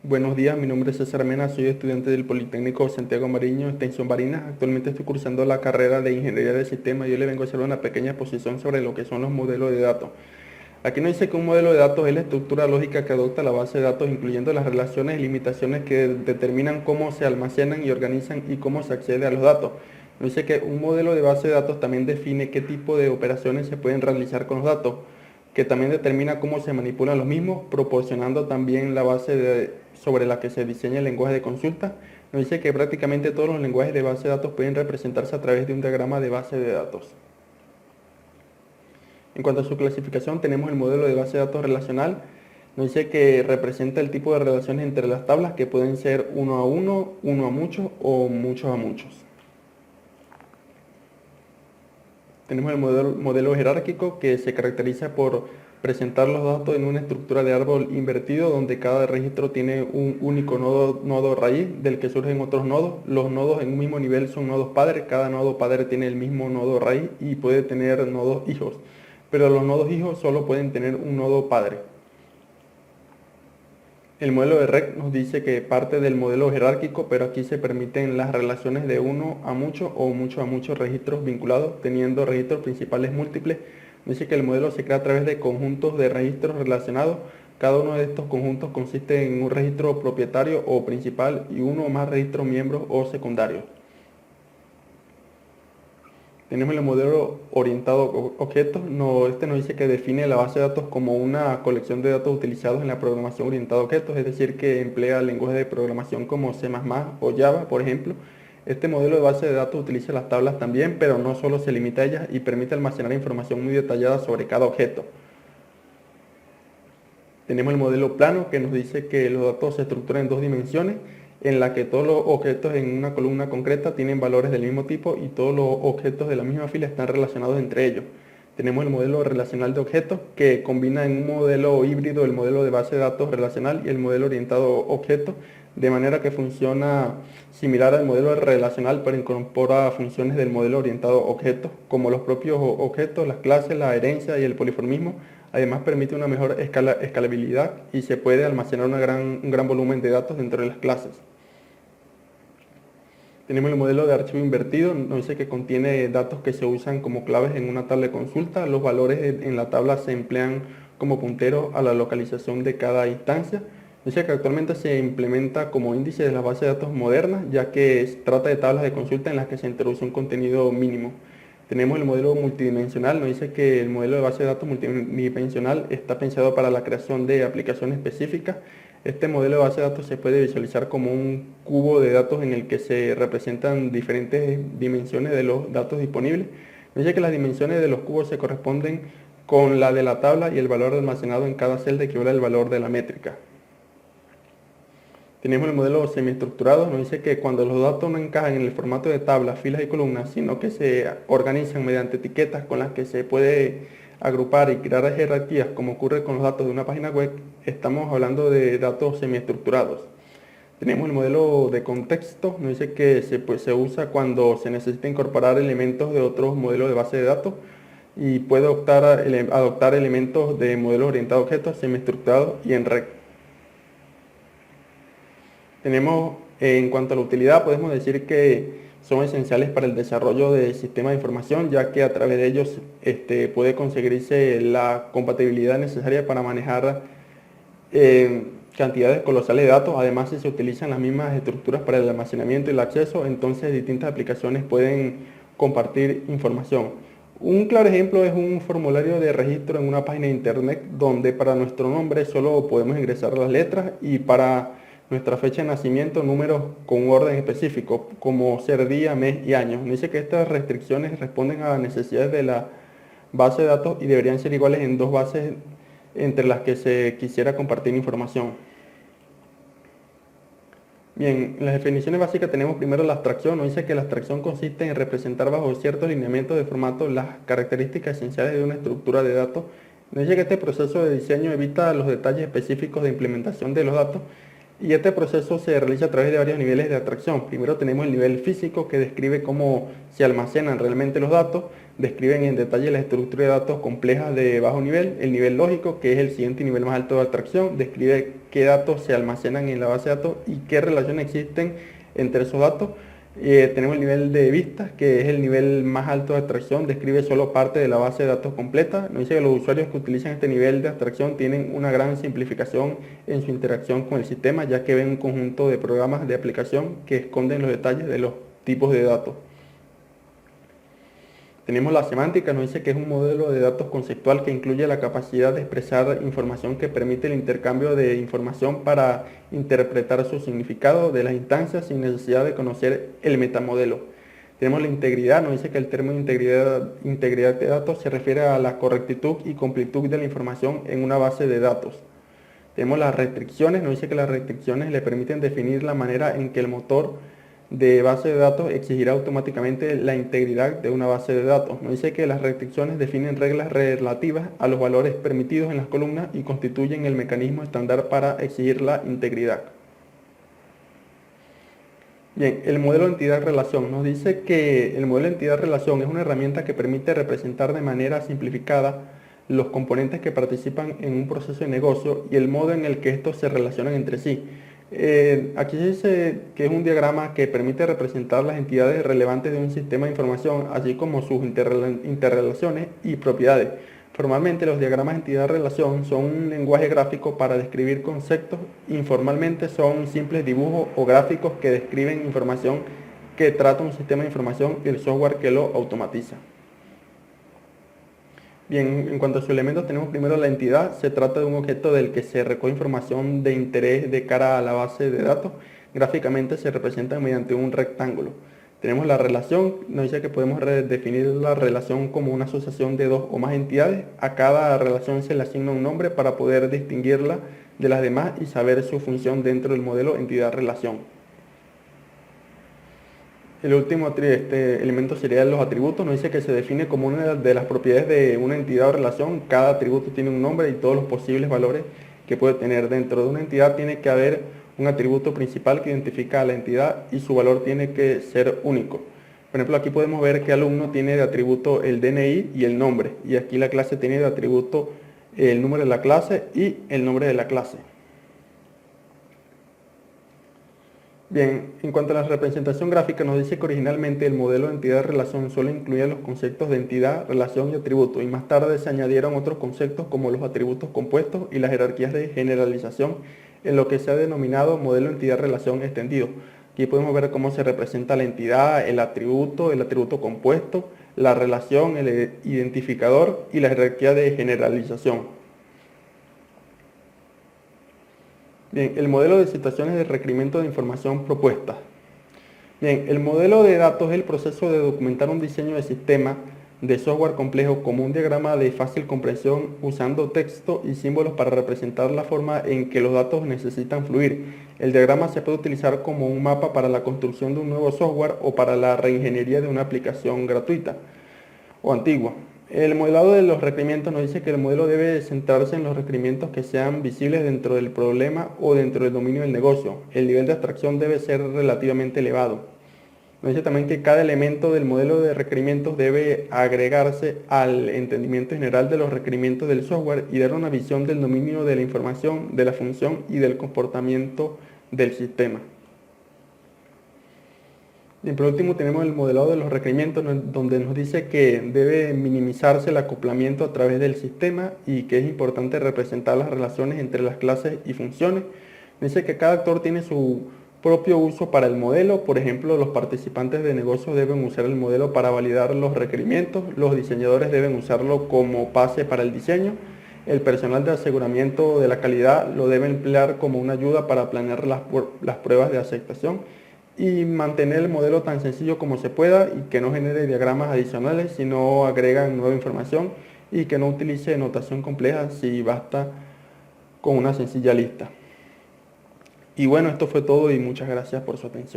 Buenos días, mi nombre es César Mena, soy estudiante del Politécnico Santiago Mariño, extensión Barinas. Actualmente estoy cursando la carrera de Ingeniería de Sistemas y yo le vengo a hacer una pequeña exposición sobre lo que son los modelos de datos. Aquí nos dice que un modelo de datos es la estructura lógica que adopta la base de datos, incluyendo las relaciones y limitaciones que determinan cómo se almacenan y organizan y cómo se accede a los datos. Nos dice que un modelo de base de datos también define qué tipo de operaciones se pueden realizar con los datos, que también determina cómo se manipulan los mismos, proporcionando también la sobre la que se diseña el lenguaje de consulta. Nos dice que prácticamente todos los lenguajes de base de datos pueden representarse a través de un diagrama de base de datos. En cuanto a su clasificación, tenemos el modelo de base de datos relacional. Nos dice que representa el tipo de relaciones entre las tablas, que pueden ser uno a uno, uno a muchos o muchos a muchos. Tenemos el modelo jerárquico, que se caracteriza por presentar los datos en una estructura de árbol invertido, donde cada registro tiene un único nodo raíz del que surgen otros nodos. Los nodos en un mismo nivel son nodos padres, cada nodo padre tiene el mismo nodo raíz y puede tener nodos hijos, pero los nodos hijos solo pueden tener un nodo padre. El modelo de REC nos dice que parte del modelo jerárquico, pero aquí se permiten las relaciones de uno a mucho o mucho a muchos registros vinculados, teniendo registros principales múltiples. Dice que el modelo se crea a través de conjuntos de registros relacionados. Cada uno de estos conjuntos consiste en un registro propietario o principal y uno o más registros miembros o secundarios. Tenemos el modelo orientado a objetos. Este nos dice que define la base de datos como una colección de datos utilizados en la programación orientada a objetos, es decir, que emplea lenguajes de programación como C++ o Java, por ejemplo. Este modelo de base de datos utiliza las tablas también, pero no solo se limita a ellas y permite almacenar información muy detallada sobre cada objeto. Tenemos el modelo plano, que nos dice que los datos se estructuran en dos dimensiones, en la que todos los objetos en una columna concreta tienen valores del mismo tipo y todos los objetos de la misma fila están relacionados entre ellos. Tenemos el modelo relacional de objetos, que combina en un modelo híbrido el modelo de base de datos relacional y el modelo orientado a objetos, de manera que funciona similar al modelo relacional, pero incorpora funciones del modelo orientado a objetos, como los propios objetos, las clases, la herencia y el poliformismo. Además permite una mejor escalabilidad y se puede almacenar un gran volumen de datos dentro de las clases. Tenemos el modelo de archivo invertido, nos dice que contiene datos que se usan como claves en una tabla de consulta. Los valores en la tabla se emplean como punteros a la localización de cada instancia. Dice que actualmente se implementa como índice de las bases de datos modernas, ya que se trata de tablas de consulta en las que se introduce un contenido mínimo. Tenemos el modelo multidimensional, nos dice que el modelo de base de datos multidimensional está pensado para la creación de aplicaciones específicas. Este modelo de base de datos se puede visualizar como un cubo de datos en el que se representan diferentes dimensiones de los datos disponibles. Nos dice que las dimensiones de los cubos se corresponden con la de la tabla y el valor almacenado en cada celda equivale al valor de la métrica. Tenemos el modelo semiestructurado, nos dice que cuando los datos no encajan en el formato de tablas, filas y columnas, sino que se organizan mediante etiquetas con las que se puede agrupar y crear jerarquías, como ocurre con los datos de una página web, estamos hablando de datos semiestructurados. Tenemos el modelo de contexto, nos dice que se usa cuando se necesita incorporar elementos de otros modelos de base de datos y puede adoptar elementos de modelos orientados a objetos, semiestructurados y en red. Tenemos, en cuanto a la utilidad, podemos decir que son esenciales para el desarrollo de sistemas de información, ya que a través de ellos puede conseguirse la compatibilidad necesaria para manejar cantidades colosales de datos. Además, si se utilizan las mismas estructuras para el almacenamiento y el acceso, entonces distintas aplicaciones pueden compartir información. Un claro ejemplo es un formulario de registro en una página de internet, donde para nuestro nombre solo podemos ingresar las letras y para nuestra fecha de nacimiento números con un orden específico, como ser día, mes y año. Dice que estas restricciones responden a las necesidades de la base de datos y deberían ser iguales en dos bases entre las que se quisiera compartir información. Bien, en las definiciones básicas tenemos primero la abstracción. Nos dice que la abstracción consiste en representar bajo ciertos lineamientos de formato las características esenciales de una estructura de datos. Nos dice que este proceso de diseño evita los detalles específicos de implementación de los datos Y este proceso se realiza a través de varios niveles de abstracción. Primero tenemos el nivel físico, que describe cómo se almacenan realmente los datos, describen en detalle la estructura de datos complejas de bajo nivel. El nivel lógico, que es el siguiente nivel más alto de abstracción, describe qué datos se almacenan en la base de datos y qué relaciones existen entre esos datos. Tenemos el nivel de vistas, que es el nivel más alto de abstracción, describe solo parte de la base de datos completa. Nos dice que los usuarios que utilizan este nivel de abstracción tienen una gran simplificación en su interacción con el sistema, ya que ven un conjunto de programas de aplicación que esconden los detalles de los tipos de datos. Tenemos la semántica, nos dice que es un modelo de datos conceptual que incluye la capacidad de expresar información que permite el intercambio de información para interpretar su significado de las instancias sin necesidad de conocer el metamodelo. Tenemos la integridad, nos dice que el término integridad de datos se refiere a la correctitud y completud de la información en una base de datos. Tenemos las restricciones, nos dice que las restricciones le permiten definir la manera en que el motor de base de datos exigirá automáticamente la integridad de una base de datos. Nos dice que las restricciones definen reglas relativas a los valores permitidos en las columnas y constituyen el mecanismo estándar para exigir la integridad. Bien, el modelo de entidad-relación nos dice que el modelo de entidad-relación es una herramienta que permite representar de manera simplificada los componentes que participan en un proceso de negocio y el modo en el que estos se relacionan entre sí. Aquí se dice que es un diagrama que permite representar las entidades relevantes de un sistema de información, así como sus interrelaciones y propiedades. Formalmente, los diagramas de entidad-relación son un lenguaje gráfico para describir conceptos. Informalmente, son simples dibujos o gráficos que describen información que trata un sistema de información y el software que lo automatiza. Bien, en cuanto a sus elementos, tenemos primero la entidad. Se trata de un objeto del que se recoge información de interés de cara a la base de datos. Gráficamente se representa mediante un rectángulo. Tenemos la relación, nos dice que podemos definir la relación como una asociación de dos o más entidades. A cada relación se le asigna un nombre para poder distinguirla de las demás y saber su función dentro del modelo entidad-relación. El último elemento sería los atributos. Nos dice que se define como una de las propiedades de una entidad o relación. Cada atributo tiene un nombre y todos los posibles valores que puede tener. Dentro de una entidad tiene que haber un atributo principal que identifica a la entidad y su valor tiene que ser único. Por ejemplo, aquí podemos ver que alumno tiene de atributo el DNI y el nombre. Y aquí la clase tiene de atributo el número de la clase y el nombre de la clase. Bien, en cuanto a la representación gráfica, nos dice que originalmente el modelo de entidad-relación solo incluía los conceptos de entidad, relación y atributo, y más tarde se añadieron otros conceptos como los atributos compuestos y las jerarquías de generalización, en lo que se ha denominado modelo de entidad-relación extendido. Aquí podemos ver cómo se representa la entidad, el atributo compuesto, la relación, el identificador y la jerarquía de generalización. Bien, el modelo de situaciones de requerimiento de información propuesta. Bien, el modelo de datos es el proceso de documentar un diseño de sistema de software complejo como un diagrama de fácil comprensión usando texto y símbolos para representar la forma en que los datos necesitan fluir. El diagrama se puede utilizar como un mapa para la construcción de un nuevo software o para la reingeniería de una aplicación gratuita o antigua. El modelado de los requerimientos nos dice que el modelo debe centrarse en los requerimientos que sean visibles dentro del problema o dentro del dominio del negocio. El nivel de abstracción debe ser relativamente elevado. Nos dice también que cada elemento del modelo de requerimientos debe agregarse al entendimiento general de los requerimientos del software y dar una visión del dominio de la información, de la función y del comportamiento del sistema. Y por último tenemos el modelado de los requerimientos, donde nos dice que debe minimizarse el acoplamiento a través del sistema y que es importante representar las relaciones entre las clases y funciones. Dice que cada actor tiene su propio uso para el modelo. Por ejemplo, los participantes de negocio deben usar el modelo para validar los requerimientos, los diseñadores deben usarlo como base para el diseño, el personal de aseguramiento de la calidad lo debe emplear como una ayuda para planear las pruebas de aceptación y mantener el modelo tan sencillo como se pueda y que no genere diagramas adicionales si no agregan nueva información y que no utilice notación compleja si basta con una sencilla lista. Y bueno, esto fue todo y muchas gracias por su atención.